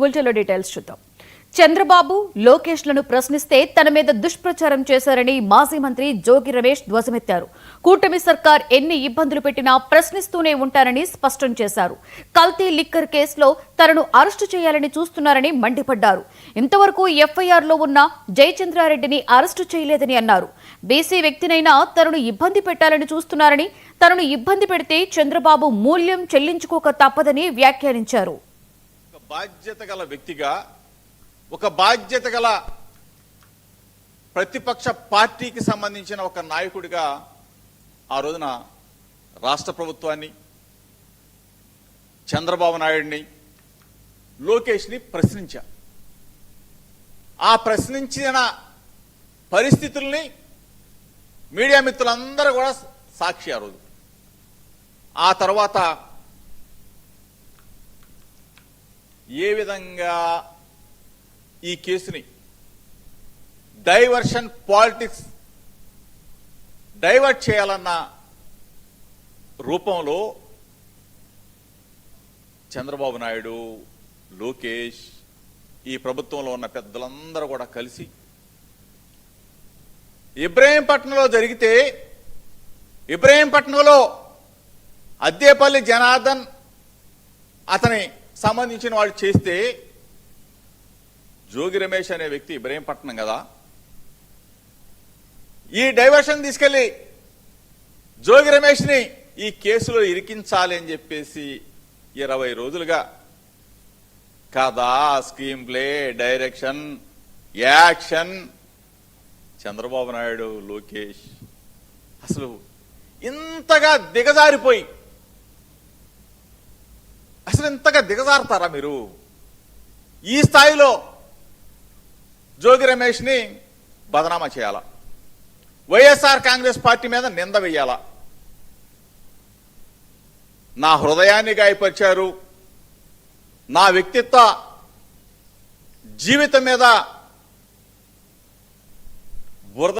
బులెటిన్లో డీటెయిల్స్ చూద్దాం. చంద్రబాబు లోకేష్లను ప్రశ్నిస్తే తన మీద దుష్ప్రచారం చేశారని మాజీ మంత్రి జోగి రమేష్ ధ్వజమెత్తారు. కూటమి సర్కార్ ఎన్ని ఇబ్బందులు పెట్టినా ప్రశ్నిస్తూనే ఉంటారని స్పష్టం చేశారు. కల్తీ లిక్కర్ కేసులో తనను అరెస్టు చేయాలని చూస్తున్నారని మండిపడ్డారు. ఇంతవరకు ఎఫ్ఐఆర్లో ఉన్న జయచంద్రారెడ్డిని అరెస్టు చేయలేదని అన్నారు. బీసీ వ్యక్తినైనా తనను ఇబ్బంది పెట్టాలని చూస్తున్నారని, తనను ఇబ్బంది పెడితే చంద్రబాబు మూల్యం చెల్లించుకోక తప్పదని వ్యాఖ్యానించారు. బాధ్యత గల వ్యక్తిగా, ఒక బాధ్యత గల ప్రతిపక్ష పార్టీకి సంబంధించిన ఒక నాయకుడిగా ఆ రోజున రాష్ట్ర ప్రభుత్వాన్ని, చంద్రబాబు నాయుడిని, లోకేష్ని ప్రశ్నించా. ఆ ప్రశ్నించిన పరిస్థితుల్ని మీడియా మిత్రులందరూ కూడా సాక్షి. ఆ రోజు ఆ తర్వాత ఏ విధంగా ఈ కేసుని డైవర్షన్ పాలిటిక్స్ డైవర్ట్ చేయాలన్న రూపంలో చంద్రబాబు నాయుడు, లోకేష్, ఈ ప్రభుత్వంలో ఉన్న పెద్దలందరూ కూడా కలిసి ఇబ్రహీంపట్నంలో జరిగితే, ఇబ్రహీంపట్నంలో అద్దేపల్లి జనార్దన్ అతని సంబంధించిన వాళ్ళు చేస్తే, జోగి రమేష్ అనే వ్యక్తి ఇబ్రహీంపట్నం కదా, ఈ డైవర్షన్ తీసుకెళ్లి జోగి రమేష్ని ఈ కేసులో ఇరికించాలి అని చెప్పేసి 20 రోజులుగా కథ, screen play, direction, action Chandrababu Naidu, Lokesh అసలు ఇంతగా దిగజారిపోయి, అసలు ఇంతగా దిగజారుతారా మీరు? ఈ స్థాయిలో జోగి రమేష్ని బదనామా చేయాలా, వైఎస్ఆర్ కాంగ్రెస్ పార్టీ మీద నింద వెయ్యాలా? నా హృదయాన్ని గాయపరిచారు, నా వ్యక్తిత్వ జీవితం మీద బురద